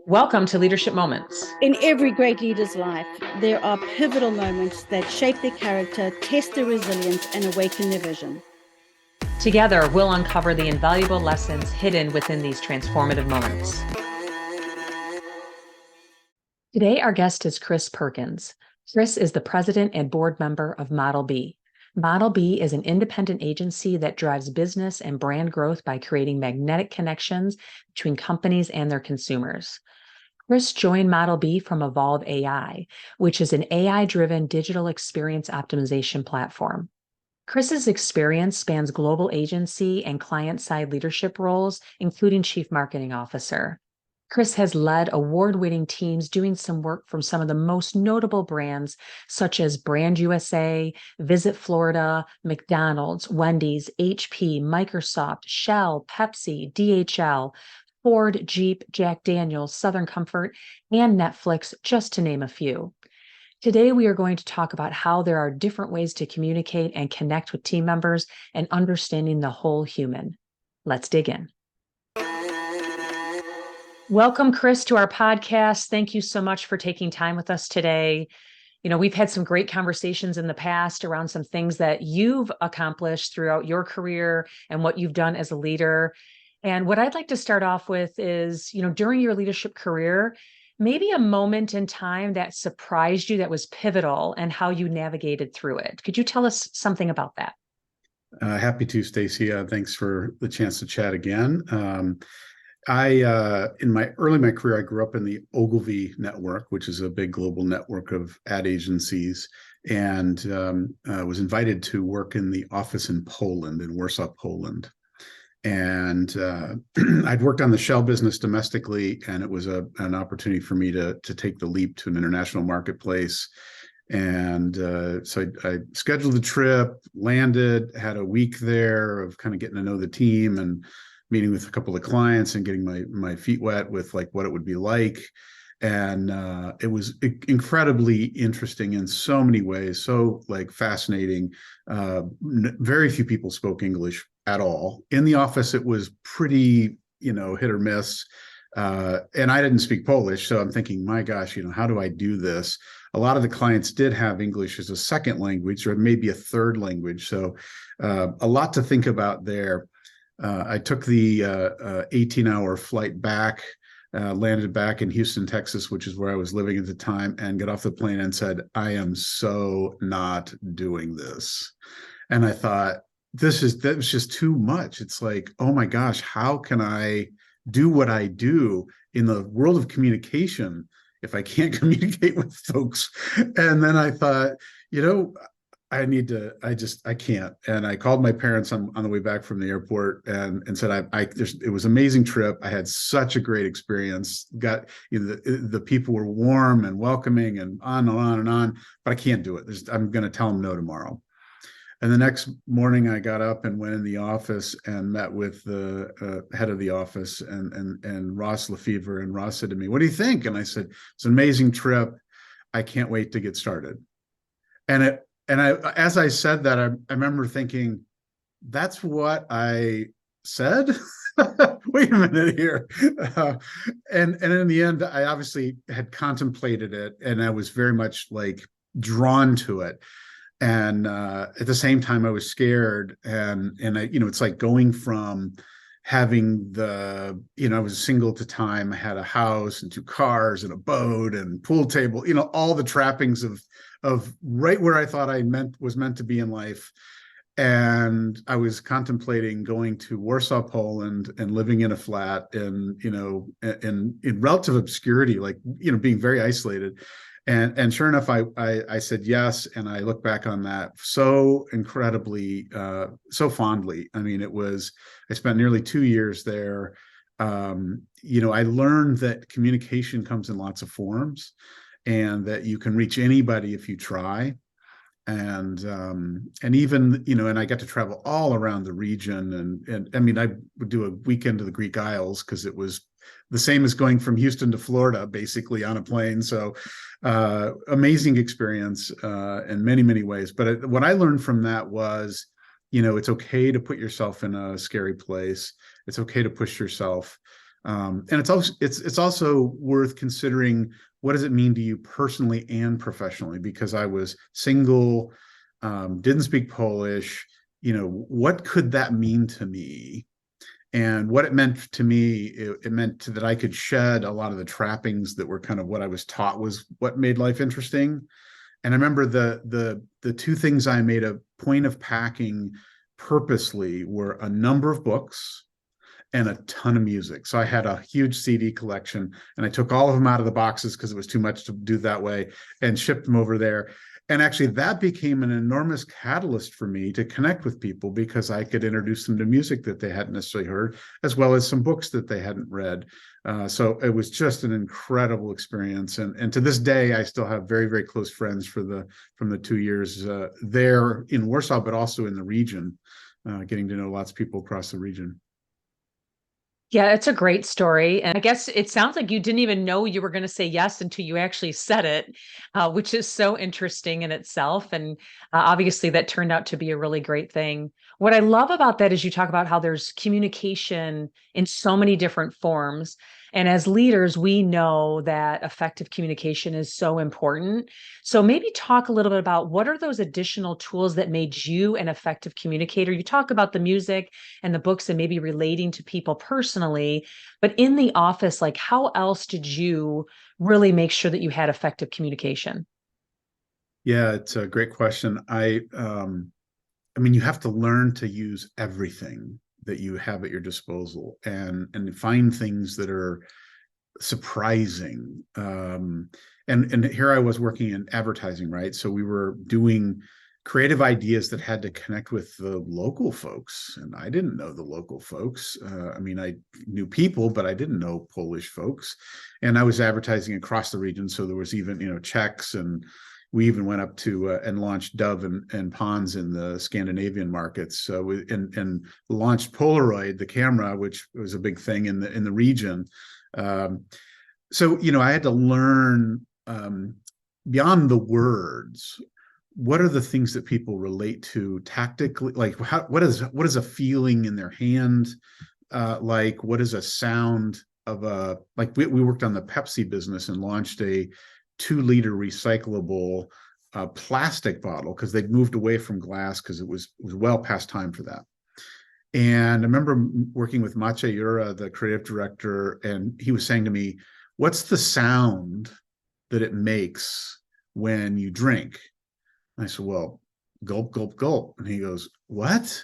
Welcome to Leadership Moments. In every great leader's life, there are pivotal moments that shape their character, test their resilience, and awaken their vision. Together, we'll uncover the invaluable lessons hidden within these transformative moments. Today, our guest is Chris Perkins. Chris is the president and board member of Model B. Model B is an independent agency that drives business and brand growth by creating magnetic connections between companies and their consumers. Chris joined Model B from Evolve AI, which is an AI-driven digital experience optimization platform. Chris's experience spans global agency and client-side leadership roles, including Chief Marketing Officer. Chris has led award-winning teams doing some work from some of the most notable brands, such as Brand USA, Visit Florida, McDonald's, Wendy's, HP, Microsoft, Shell, Pepsi, DHL, Ford, Jeep, Jack Daniels, Southern Comfort, and Netflix, just to name a few. Today, we are going to talk about how there are different ways to communicate and connect with team members and understanding the whole human. Let's dig in. Welcome, Chris, to our podcast. Thank you so much for taking time with us today. You know, we've had some great conversations in the past around some things that you've accomplished throughout your career and what you've done as a leader. And what I'd like to start off with is, during your leadership career, maybe a moment in time that surprised you that was pivotal and how you navigated through it. Could you tell us something about that? Happy to, Stacy. Thanks for the chance to chat again. In my career, I grew up in the Ogilvy network, which is a big global network of ad agencies, and was invited to work in the office in Poland, in Warsaw, Poland. And I'd worked on the Shell business domestically, and it was an opportunity for me to take the leap to an international marketplace. And so I scheduled the trip, landed, had a week there of kind of getting to know the team and meeting with a couple of clients and getting my feet wet with like what it would be like. And it was incredibly interesting in so many ways, so like fascinating. Very few people spoke English at all. In the office, it was pretty, hit or miss. And I didn't speak Polish, so I'm thinking, my gosh, how do I do this? A lot of the clients did have English as a second language or maybe a third language. So a lot to think about there. I took the 18-hour flight back, landed back in Houston, Texas, which is where I was living at the time, and got off the plane and said, I am so not doing this. And I thought, that was just too much. It's like, oh my gosh, how can I do what I do in the world of communication if I can't communicate with folks? And then I thought, I can't. And I called my parents on the way back from the airport and said, it was an amazing trip. I had such a great experience. The people were warm and welcoming and on and on and on, but I can't do it. I'm going to tell them no tomorrow. And the next morning I got up and went in the office and met with the head of the office and Ross Lefevre. And Ross said to me, what do you think? And I said, it's an amazing trip. I can't wait to get started. And as I said that, I remember thinking, that's what I said? Wait a minute here. And in the end, I obviously had contemplated it, and I was very much like drawn to it. And at the same time, I was scared. And I, it's like going from having I was single at the time. I had a house and 2 cars and a boat and pool table, all the trappings of right where I thought was meant to be in life. And I was contemplating going to Warsaw, Poland, and living in a flat in relative obscurity, like, being very isolated. And sure enough, I said yes. And I look back on that so incredibly, so fondly. I mean, I spent nearly 2 years there. I learned that communication comes in lots of forms and that you can reach anybody if you try. and even, and I got to travel all around the region, and I mean, I would do a weekend to the Greek Isles because it was the same as going from Houston to Florida, basically on a plane. So amazing experience in many ways. But what I learned from that was, it's okay to put yourself in a scary place. It's okay to push yourself. And it's also worth considering, what does it mean to you personally and professionally? Because I was single, didn't speak Polish. What could that mean to me? And what it meant to me, it meant that I could shed a lot of the trappings that were kind of what I was taught was what made life interesting. And I remember the two things I made a point of packing purposely were a number of books and a ton of music. So I had a huge CD collection, and I took all of them out of the boxes because it was too much to do that way, and shipped them over there. And actually that became an enormous catalyst for me to connect with people, because I could introduce them to music that they hadn't necessarily heard, as well as some books that they hadn't read. So it was just an incredible experience. And to this day, I still have very close friends from the 2 years there in Warsaw, but also in the region, getting to know lots of people across the region. Yeah, it's a great story. And I guess it sounds like you didn't even know you were going to say yes until you actually said it, which is so interesting in itself. And obviously, that turned out to be a really great thing. What I love about that is you talk about how there's communication in so many different forms. And as leaders, we know that effective communication is so important. So maybe talk a little bit about what are those additional tools that made you an effective communicator? You talk about the music and the books and maybe relating to people personally, but in the office, like how else did you really make sure that you had effective communication? Yeah, it's a great question. I mean, you have to learn to use everything that you have at your disposal, and find things that are surprising. And here I was working in advertising, right? So we were doing creative ideas that had to connect with the local folks, and I didn't know the local folks. I mean, I knew people, but I didn't know Polish folks. And I was advertising across the region, so there was even Czechs, and we even went up to and launched Dove and Pons in the Scandinavian markets. So and launched Polaroid, the camera, which was a big thing in the region. So I had to learn, beyond the words, what are the things that people relate to tactically, like what is a feeling in their hand, like what is a sound of like we worked on the Pepsi business and launched a 2-liter recyclable plastic bottle, because they'd moved away from glass because it was well past time for that. And I remember working with Maciej Jura, the creative director, and he was saying to me, what's the sound that it makes when you drink? And I said, well, gulp, gulp, gulp. And he goes, what?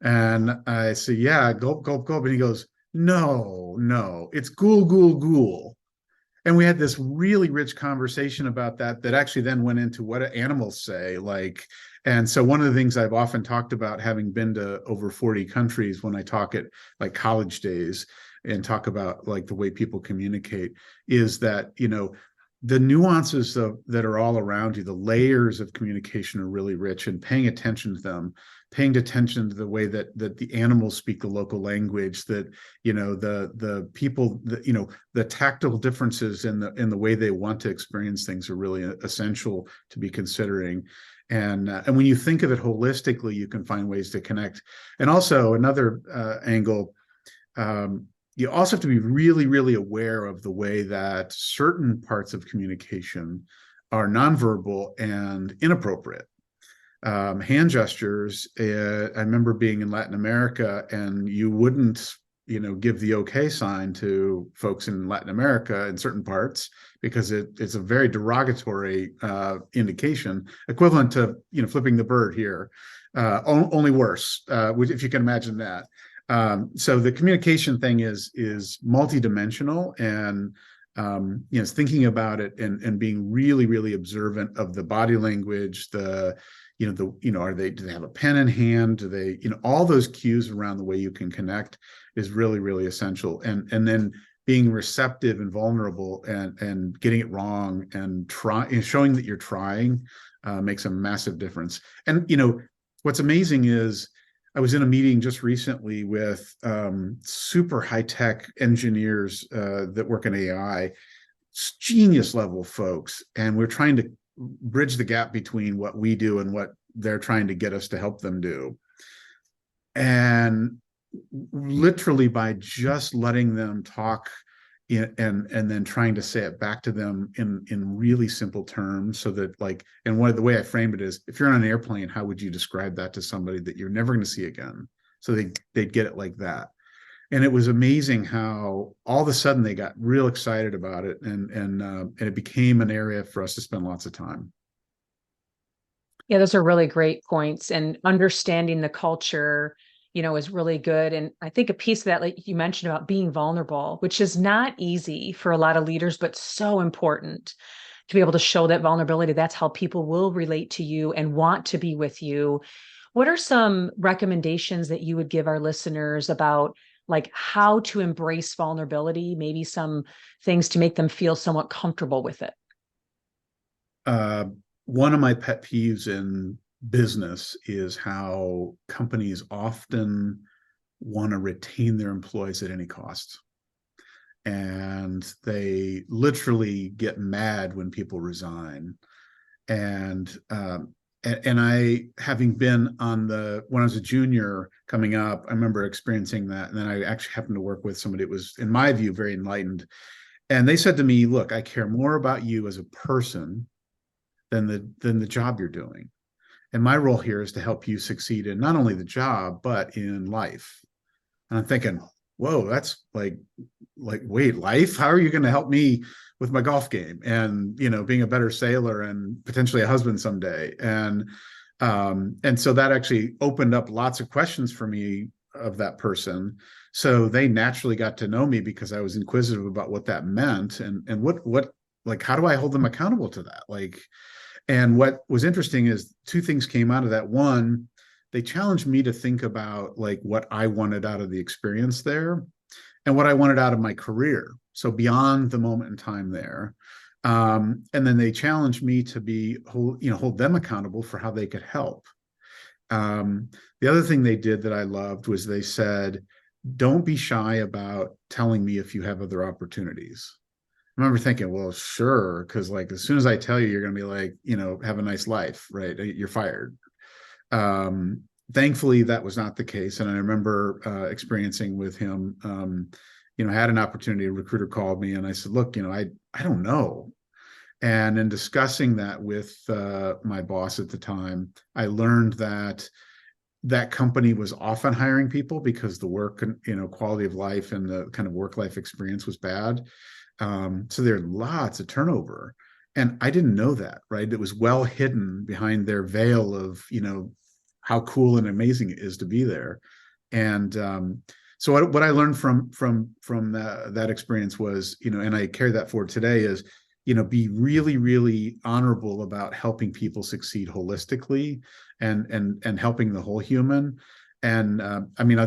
And I said, yeah, gulp, gulp, gulp. And he goes, no, it's ghoul, ghoul, ghoul. And we had this really rich conversation about that actually then went into what do animals say, like. And so one of the things I've often talked about, having been to over 40 countries, when I talk at like college days and talk about like the way people communicate, is that the nuances that are all around you, the layers of communication are really rich, and paying attention to them, paying attention to the way that the animals speak the local language, that the people, the tactile differences in the way they want to experience things are really essential to be considering. And when you think of it holistically, you can find ways to connect. And also another angle, you also have to be really aware of the way that certain parts of communication are nonverbal and inappropriate. Hand gestures. I remember being in Latin America, and you wouldn't, give the okay sign to folks in Latin America in certain parts, because it's a very derogatory indication, equivalent to flipping the bird here, only worse, if you can imagine that. So the communication thing is multidimensional, and thinking about it and being really observant of the body language, do they have a pen in hand? Do they, all those cues around the way you can connect is really essential. And then being receptive and vulnerable, and getting it wrong, and showing that you're trying, makes a massive difference. And, what's amazing is I was in a meeting just recently with super high-tech engineers that work in AI, genius level folks, and we're trying to bridge the gap between what we do and what they're trying to get us to help them do. And literally by just letting them talk and then trying to say it back to them in really simple terms, so that, like, and one of the way I framed it is, if you're on an airplane, how would you describe that to somebody that you're never going to see again? So they'd get it like that. And it was amazing how all of a sudden they got real excited about it, and it became an area for us to spend lots of time. Yeah, those are really great points. And understanding the culture, is really good. And I think a piece of that, like you mentioned about being vulnerable, which is not easy for a lot of leaders, but so important to be able to show that vulnerability. That's how people will relate to you and want to be with you. What are some recommendations that you would give our listeners about, like, how to embrace vulnerability, maybe some things to make them feel somewhat comfortable with it? One of my pet peeves in business is how companies often want to retain their employees at any cost. And they literally get mad when people resign. And I, having been when I was a junior coming up, I remember experiencing that. And then I actually happened to work with somebody that was, in my view, very enlightened. And they said to me, look, I care more about you as a person than the job you're doing. And my role here is to help you succeed in not only the job, but in life. And I'm thinking, whoa, that's like, wait, life? How are you going to help me with my golf game and, being a better sailor and potentially a husband someday? And so that actually opened up lots of questions for me of that person. So they naturally got to know me because I was inquisitive about what that meant, and what, like, how do I hold them accountable to that? Like, and what was interesting is two things came out of that. One, they challenged me to think about, like, what I wanted out of the experience there and what I wanted out of my career. So beyond the moment in time there. And then they challenged me to hold them accountable for how they could help. The other thing they did that I loved was they said, don't be shy about telling me if you have other opportunities. I remember thinking, well, sure, because, like, as soon as I tell you, you're going to be like, have a nice life, right? You're fired. Thankfully, that was not the case. And I remember experiencing with him, had an opportunity, a recruiter called me, and I said, look, I don't know. And in discussing that with my boss at the time, I learned that company was often hiring people because the work, quality of life and the kind of work-life experience was bad. So there's lots of turnover. And I didn't know that, right? It was well hidden behind their veil of, how cool and amazing it is to be there. And so what I learned from that experience was, and I carry that forward today, is, be really, really honorable about helping people succeed holistically and helping the whole human. And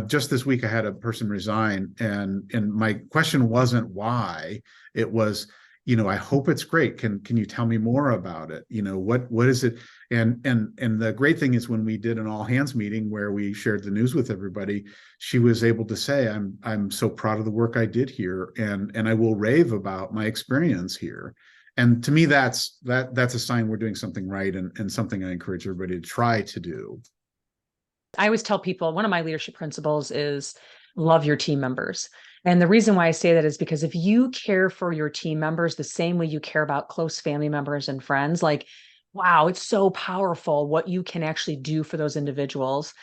just this week I had a person resign, and my question wasn't why. It was, I hope it's great. Can you tell me more about it? What is it? And the great thing is, when we did an all hands meeting where we shared the news with everybody, she was able to say, I'm so proud of the work I did here, and I will rave about my experience here. And to me, that's a sign we're doing something right, and something I encourage everybody to try to do. I always tell people one of my leadership principles is love your team members. And the reason why I say that is because if you care for your team members the same way you care about close family members and friends, like, wow, it's so powerful what you can actually do for those individuals.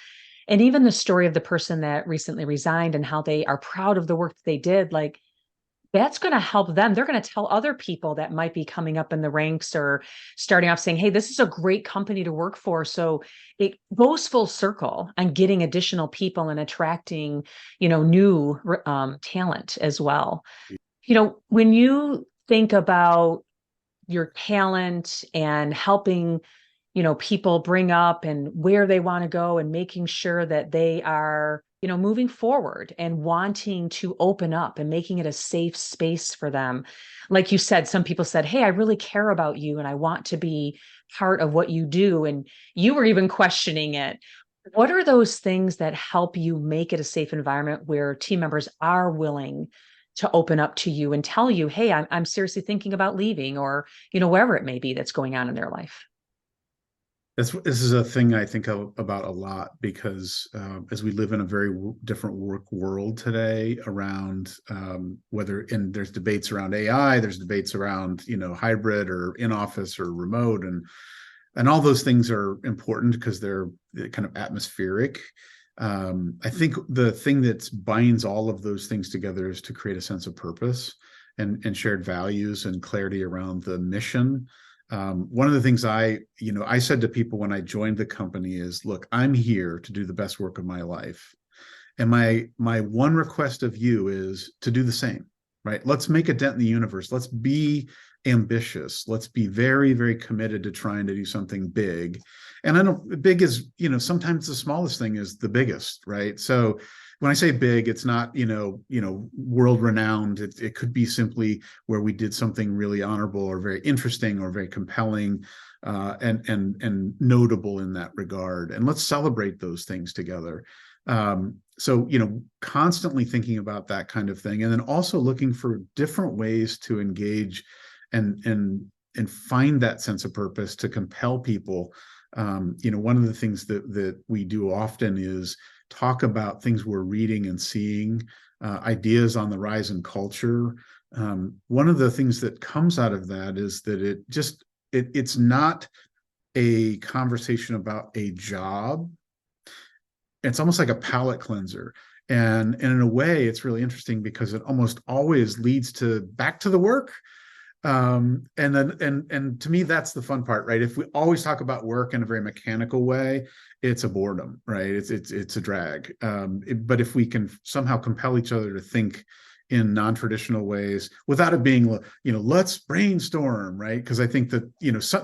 And even the story of the person that recently resigned and how they are proud of the work that they did, like, that's going to help them. They're going to tell other people that might be coming up in the ranks or starting off saying, hey, this is a great company to work for. So it goes full circle on getting additional people and attracting, new talent as well. When you think about your talent and helping, people bring up and where they want to go, and making sure that they are, moving forward and wanting to open up and making it a safe space for them. Like you said, some people said, hey, I really care about you and I want to be part of what you do. And you were even questioning it. What are those things that help you make it a safe environment where team members are willing to open up to you and tell you, hey, I'm seriously thinking about leaving, or, wherever it may be that's going on in their life? This is a thing I think about a lot, because as we live in a very different work world today, around there's debates around AI, there's debates around hybrid or in office or remote, and all those things are important because they're kind of atmospheric. I think the thing that binds all of those things together is to create a sense of purpose and shared values and clarity around the mission. One of the things I said to people when I joined the company is, look, I'm here to do the best work of my life. And my one request of you is to do the same, right? Let's make a dent in the universe. Let's be ambitious. Let's be very, very committed to trying to do something big. And I know big is, sometimes the smallest thing is the biggest, right? So when I say big, it's not, world renowned. It could be simply where we did something really honorable or very interesting or very compelling, and notable in that regard. And let's celebrate those things together. So, constantly thinking about that kind of thing, and then also looking for different ways to engage and find that sense of purpose to compel people. One of the things that we do often is talk about things we're reading and seeing, ideas on the rise in culture. One of the things that comes out of that is that it's not a conversation about a job. It's almost like a palate cleanser. And in a way, it's really interesting because it almost always leads back to the work. And to me, that's the fun part, right? If we always talk about work in a very mechanical way, it's a boredom, right? It's a drag. But if we can somehow compel each other to think in non-traditional ways without it being, let's brainstorm, right? Because I think that,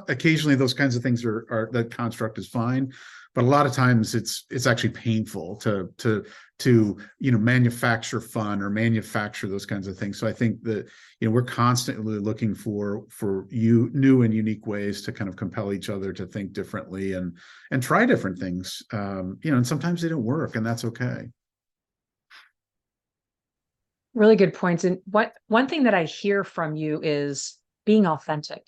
occasionally those kinds of things are that construct is fine. But a lot of times it's actually painful to manufacture fun or manufacture those kinds of things. So I think that we're constantly looking for new and unique ways to kind of compel each other to think differently and try different things. And sometimes they don't work, and that's okay. Really good points. And one thing that I hear from you is being authentic.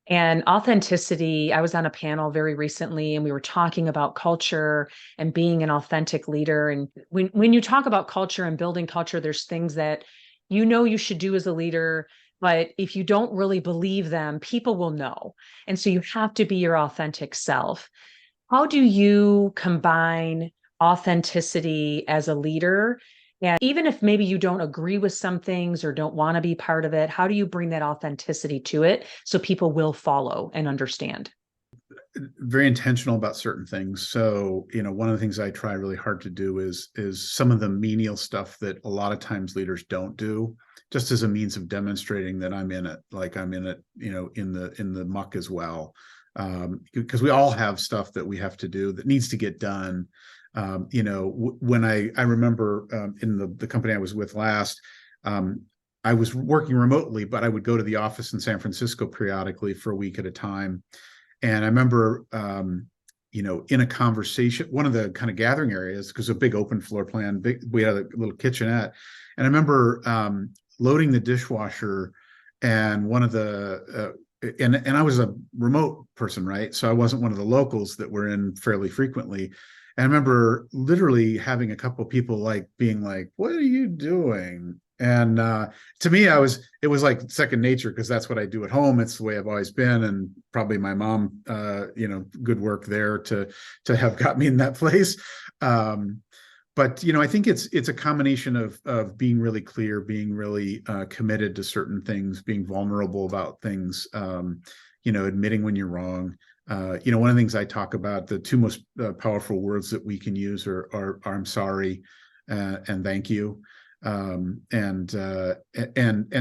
And authenticity, I was on a panel very recently and we were talking about culture and being an authentic leader. And when you talk about culture and building culture, there's things that you should do as a leader, but if you don't really believe them, people will know. And so you have to be your authentic self. How do you combine authenticity as a leader? And even if maybe you don't agree with some things or don't want to be part of it, how do you bring that authenticity to it so people will follow and understand? Very intentional about certain things. So, one of the things I try really hard to do is some of the menial stuff that a lot of times leaders don't do, just as a means of demonstrating that I'm in it, like I'm in it, in the muck as well. Because we all have stuff that we have to do that needs to get done. When I remember in the company I was with last, I was working remotely, but I would go to the office in San Francisco periodically for a week at a time. And I remember, in a conversation, one of the kind of gathering areas, because a big open floor plan, we had a little kitchenette. And I remember loading the dishwasher, and one of the, and I was a remote person, right? So I wasn't one of the locals that were in fairly frequently. And I remember literally having a couple of people being like, "What are you doing?" And to me, it was like second nature, because that's what I do at home. It's the way I've always been, and probably my mom, good work there to have got me in that place. But I think it's a combination of being really clear, being really committed to certain things, being vulnerable about things, admitting when you're wrong. One of the things I talk about, the two most powerful words that we can use are "I'm sorry" and "thank you." And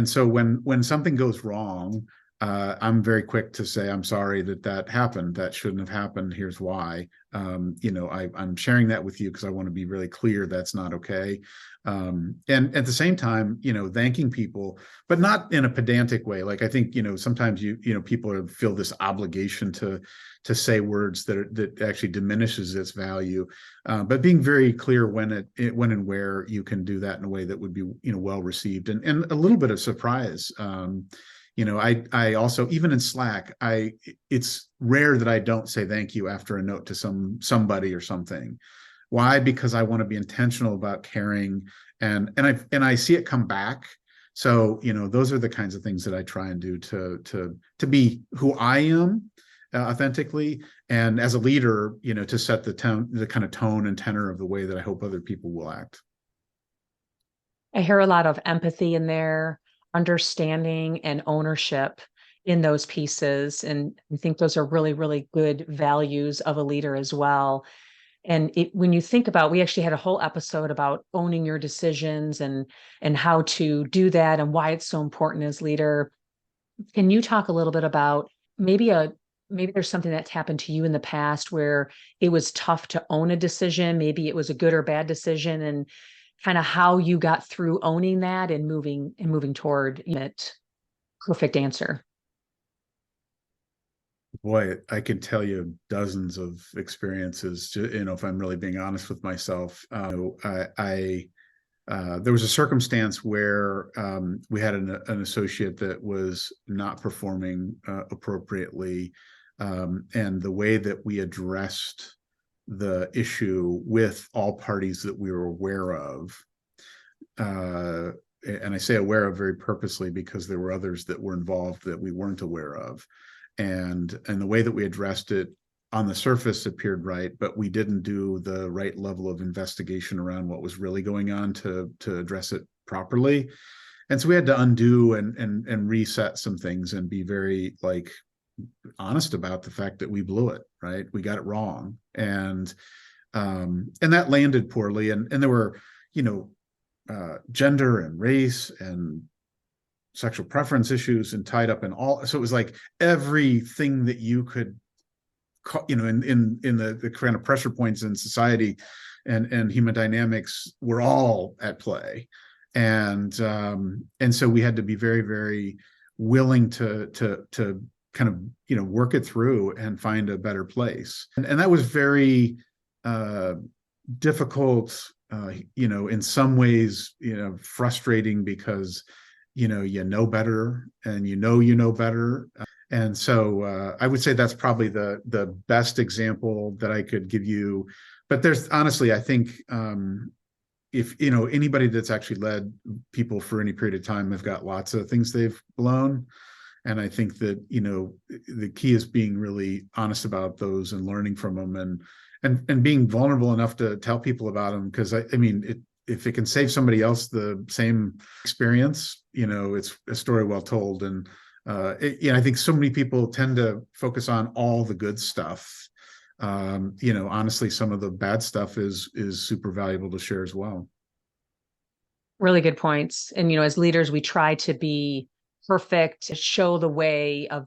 so when something goes wrong, I'm very quick to say, I'm sorry that happened. That shouldn't have happened. Here's why. I'm sharing that with you because I want to be really clear that's not okay. And at the same time, thanking people, but not in a pedantic way. Like I think, sometimes people feel this obligation to say words that actually diminishes its value. But being very clear when and where you can do that in a way that would be, well received and a little bit of surprise. I also, even in Slack, it's rare that I don't say thank you after a note to somebody or something. Why? Because I want to be intentional about caring, and I see it come back. So, those are the kinds of things that I try and do to be who I am authentically, and as a leader, to set the kind of tone and tenor of the way that I hope other people will act. I hear a lot of empathy in there, understanding and ownership in those pieces. And I think those are really, really good values of a leader as well. And when you think about, we actually had a whole episode about owning your decisions and how to do that and why it's so important as leader. Can you talk a little bit about maybe there's something that's happened to you in the past where it was tough to own a decision, maybe it was a good or bad decision, and kind of how you got through owning that and moving toward it perfect answer? Boy, I could tell you dozens of experiences, if I'm really being honest with myself. There was a circumstance where we had an associate that was not performing appropriately. And the way that we addressed the issue with all parties that we were aware of, and I say aware of very purposely because there were others that were involved that we weren't aware of. And the way that we addressed it on the surface appeared right, but we didn't do the right level of investigation around what was really going on to address it properly. And so we had to undo and reset some things and be very honest about the fact that we blew it, right? We got it wrong. And that landed poorly. And there were, gender and race and sexual preference issues and tied up in all. So it was like everything that you could, in the kind of pressure points in society and human dynamics were all at play. And so we had to be very, very willing to kind of, work it through and find a better place. And that was very difficult, in some ways, frustrating because you know better and you know better. And so I would say that's probably the best example that I could give you. But there's honestly, I think if anybody that's actually led people for any period of time, they've got lots of things they've blown. And I think that the key is being really honest about those and learning from them and being vulnerable enough to tell people about them, because if it can save somebody else the same experience, it's a story well told. And I think so many people tend to focus on all the good stuff. Honestly, some of the bad stuff is super valuable to share as well. Really good points. And as leaders, we try to be perfect, to show the way of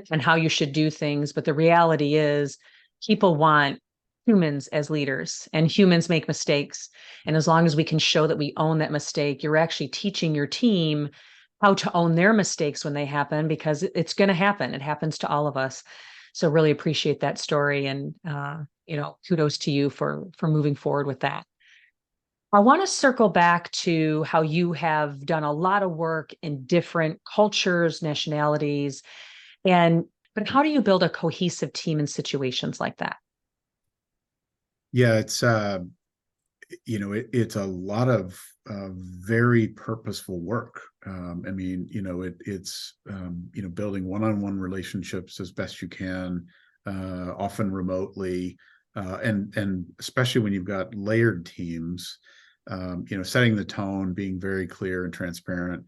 and how you should do things. But the reality is, people want humans as leaders, and humans make mistakes. And as long as we can show that we own that mistake, you're actually teaching your team how to own their mistakes when they happen, because it's going to happen. It happens to all of us. So really appreciate that story. And, kudos to you for moving forward with that. I want to circle back to how you have done a lot of work in different cultures, nationalities, but how do you build a cohesive team in situations like that? Yeah, it's it's a lot of very purposeful work. It's building one-on-one relationships as best you can, often remotely, and especially when you've got layered teams, setting the tone, being very clear and transparent,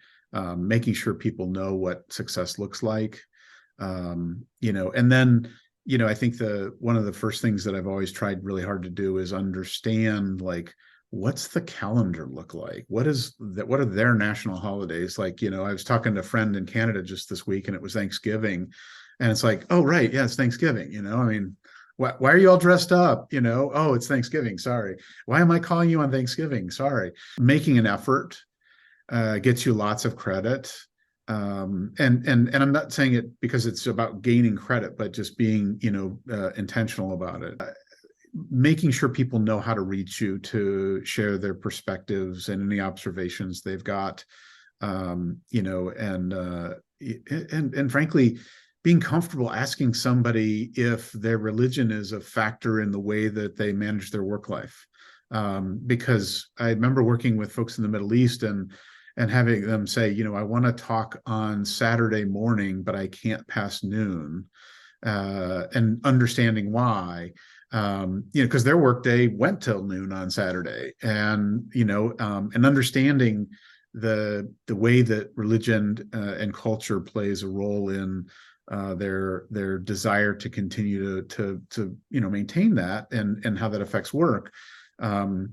making sure people know what success looks like, and then I think one of the first things that I've always tried really hard to do is understand what's the calendar look like? What are their national holidays? Like, I was talking to a friend in Canada just this week, and it was Thanksgiving. And it's like, oh, right. Yeah, it's Thanksgiving. I mean, why are you all dressed up? Oh, it's Thanksgiving. Sorry. Why am I calling you on Thanksgiving? Sorry. Making an effort gets you lots of credit. And I'm not saying it because it's about gaining credit, but just being, intentional about it. Making sure people know how to reach you to share their perspectives and any observations they've got, and frankly, being comfortable asking somebody if their religion is a factor in the way that they manage their work life. Because I remember working with folks in the Middle East and having them say, I want to talk on Saturday morning, but I can't past noon, and understanding why. Because their workday went till noon on Saturday, and and understanding the way that religion and culture plays a role in their desire to continue to maintain that, and how that affects work. And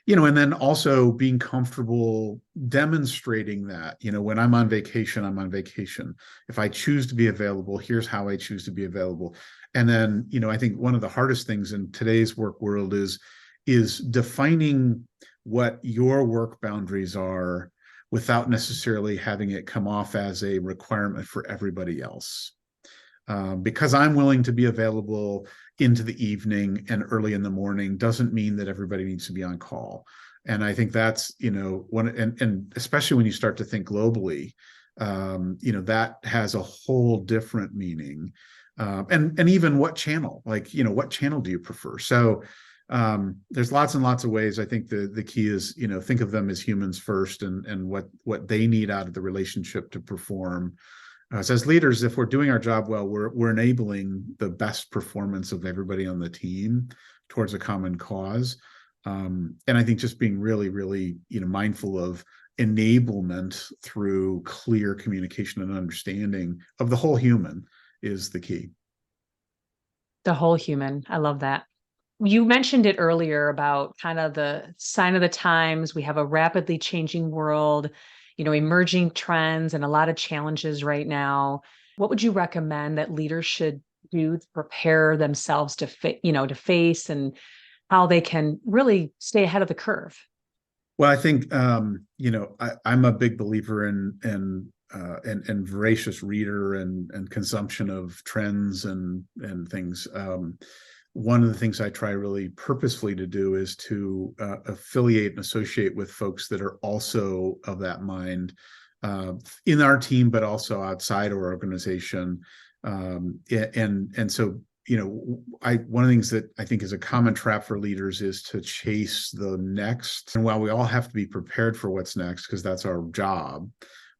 then also being comfortable demonstrating that, when I'm on vacation, I'm on vacation. If I choose to be available, here's how I choose to be available. And then, I think one of the hardest things in today's work world is defining what your work boundaries are without necessarily having it come off as a requirement for everybody else. Because I'm willing to be available into the evening and early in the morning doesn't mean that everybody needs to be on call. And I think that's, and especially when you start to think globally, that has a whole different meaning. And even what channel, what channel do you prefer? So there's lots and lots of ways. I think the key is, think of them as humans first, and what they need out of the relationship to perform. So as leaders, if we're doing our job well, we're enabling the best performance of everybody on the team towards a common cause. And I think just being really, really, mindful of enablement through clear communication and understanding of the whole human is the key. The whole human. I love that. You mentioned it earlier about kind of the sign of the times. We have a rapidly changing world, emerging trends and a lot of challenges right now. What would you recommend that leaders should do to prepare themselves to to face, and how they can really stay ahead of the curve? Well, I think I'm a big believer in voracious reader and consumption of trends and things. One of the things I try really purposefully to do is to affiliate and associate with folks that are also of that mind, in our team, but also outside our organization. And so, one of the things that I think is a common trap for leaders is to chase the next. And while we all have to be prepared for what's next, because that's our job,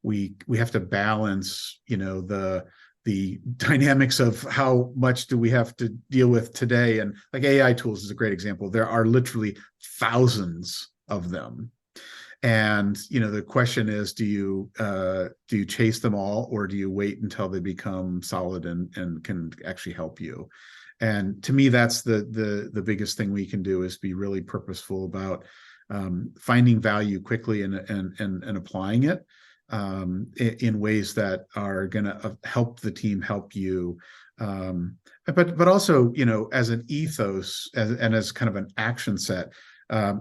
we have to balance, the dynamics of how much do we have to deal with today. And like AI tools is a great example. There are literally thousands of them. And, the question is, do you chase them all, or do you wait until they become solid and can actually help you? And to me, that's the biggest thing we can do, is be really purposeful about finding value quickly and applying it in ways that are going to help the team help you, but also, as an ethos and as kind of an action set. I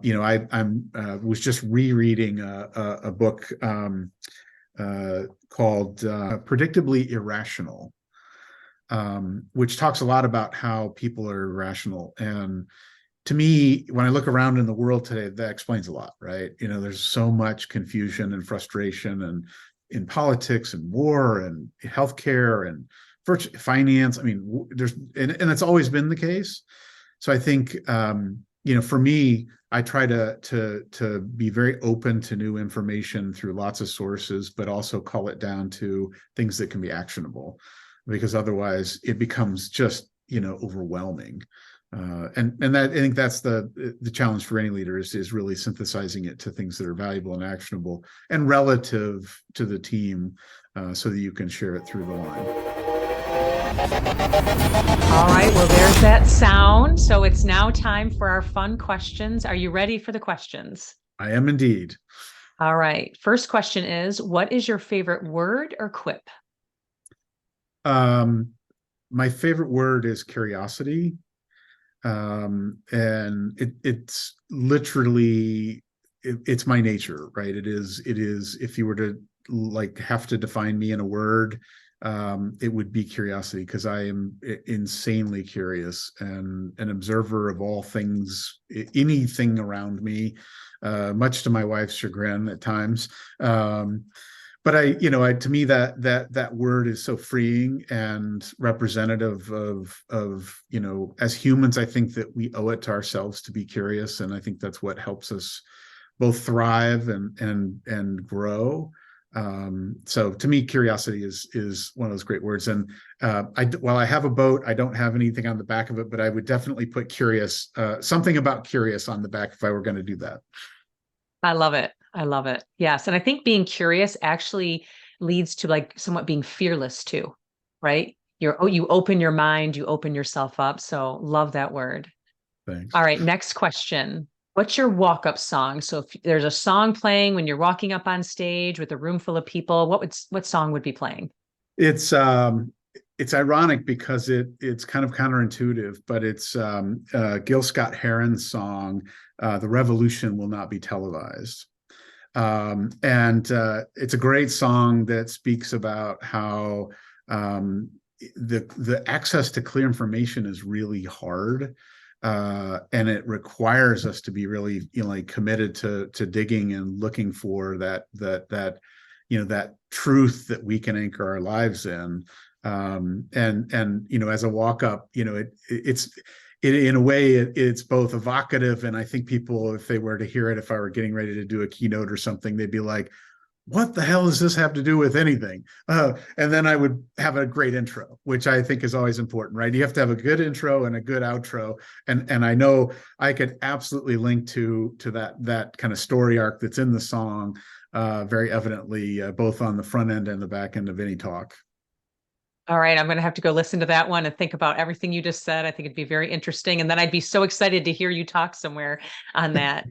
was just rereading a book called Predictably Irrational, which talks a lot about how people are irrational. And to me, when I look around in the world today, that explains a lot, right? There's so much confusion and frustration, and in politics and war and healthcare and finance. I mean, and it's always been the case. So I think, for me, I try to be very open to new information through lots of sources, but also call it down to things that can be actionable, because otherwise it becomes just, overwhelming. And that, I think that's the challenge for any leader is really synthesizing it to things that are valuable and actionable and relative to the team, so that you can share it through the line. All right, well, there's that sound. So it's now time for our fun questions. Are you ready for the questions? I am indeed. All right. First question is, what is your favorite word or quip? My favorite word is curiosity. And it's literally, it's my nature, right? It is, if you were to like have to define me in a word, it would be curiosity, because I am insanely curious and an observer of all things, anything around me, much to my wife's chagrin at times. But to me, that word is so freeing and representative of as humans. I think that we owe it to ourselves to be curious, and I think that's what helps us both thrive and grow. So to me, curiosity is one of those great words. And while I have a boat, I don't have anything on the back of it, but I would definitely put curious, something about curious on the back if I were going to do that. I love it. I love it. Yes. And I think being curious actually leads to like somewhat being fearless too, right? You open your mind, you open yourself up. So love that word. Thanks. All right. Next question. What's your walk-up song? So if there's a song playing when you're walking up on stage with a room full of people, what song would be playing? It's ironic because it's kind of counterintuitive, but it's Gil Scott-Heron's song, "The Revolution Will Not Be Televised." And it's a great song that speaks about how the access to clear information is really hard. And it requires us to be really, committed to digging and looking for that truth that we can anchor our lives in. And as a walk up, it's in a way, it's both evocative, and I think people, if they were to hear it, if I were getting ready to do a keynote or something, they'd be like, what the hell does this have to do with anything? And then I would have a great intro, which I think is always important, right? You have to have a good intro and a good outro. And I know I could absolutely link to that kind of story arc that's in the song, very evidently, both on the front end and the back end of any talk. All right, I'm going to have to go listen to that one and think about everything you just said. I think it'd be very interesting. And then I'd be so excited to hear you talk somewhere on that.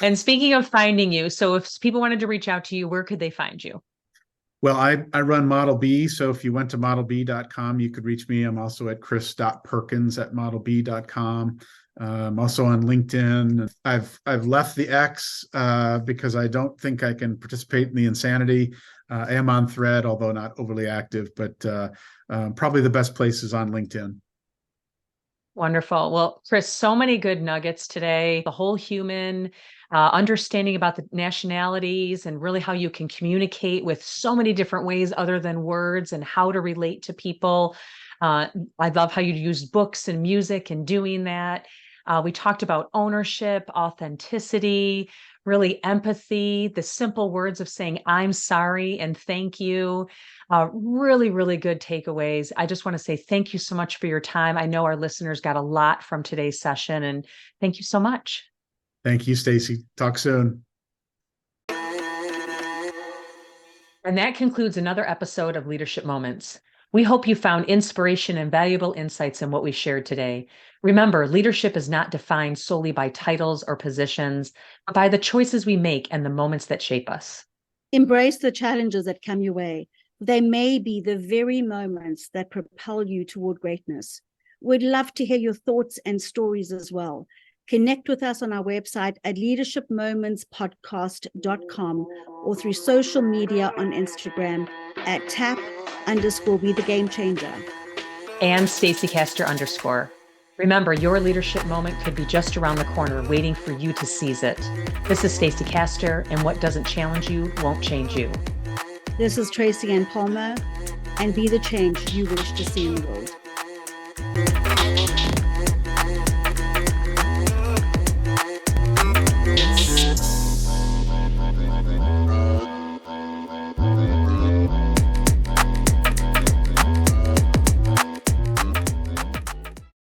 And speaking of finding you, so if people wanted to reach out to you, where could they find you? Well, I run Model B. So if you went to modelb.com, you could reach me. I'm also at chris.perkins@modelb.com. I'm also on LinkedIn. I've left the X because I don't think I can participate in the insanity. I am on Thread, although not overly active, but probably the best place is on LinkedIn. Wonderful. Well, Chris, so many good nuggets today. The whole human, understanding about the nationalities and really how you can communicate with so many different ways other than words, and how to relate to people. I love how you used books and music in doing that. We talked about ownership, authenticity, really empathy, the simple words of saying, I'm sorry and thank you. Really, really good takeaways. I just want to say thank you so much for your time. I know our listeners got a lot from today's session, and thank you so much. Thank you, Stacy. Talk soon. And that concludes another episode of Leadership Moments. We hope you found inspiration and valuable insights in what we shared today. Remember, leadership is not defined solely by titles or positions, but by the choices we make and the moments that shape us. Embrace the challenges that come your way. They may be the very moments that propel you toward greatness. We'd love to hear your thoughts and stories as well. Connect with us on our website at leadershipmomentspodcast.com or through social media on Instagram at tap_be-the-game-changer. And Stacy Castor _. Remember, your leadership moment could be just around the corner, waiting for you to seize it. This is Stacy Castor, and what doesn't challenge you won't change you. This is Tracy Ann Palmer, and be the change you wish to see in the world.